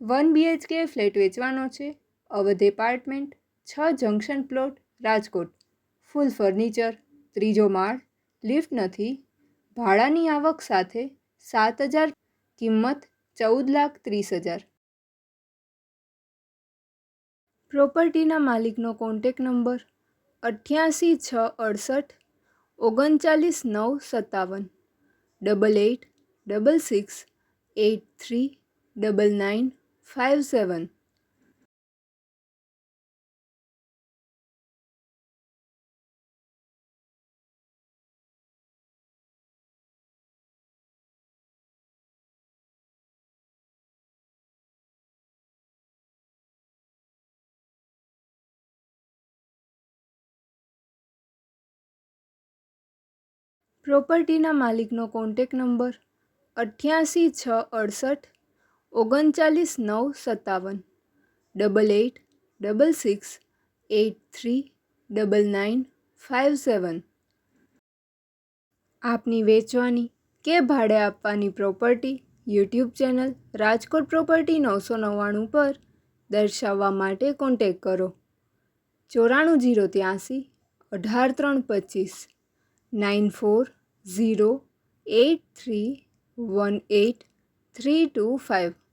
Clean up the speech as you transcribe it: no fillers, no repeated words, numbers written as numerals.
1 BHK flat વેચવાનો છે. Awadh apartment, 6 junction plot, Rajkot. Full furniture, 3જો માળ, લિફ્ટ નથી. ભાડાની આવક સાથે 7,000, કિંમત 14,30,000. પ્રોપર્ટીના માલિકનો કોન્ટેક નંબર 88,668 39,957, 8866839957. પ્રોપર્ટીના માલિકનો કોન્ટેક નંબર 88,668 39,957, 8866839957. આપની વેચવાની કે ભાડે આપવાની property YouTube channel Rajkot property 999 પર દર્શાવવા માટે કોન્ટેક કરો. 94 083 18 94 083 18 325.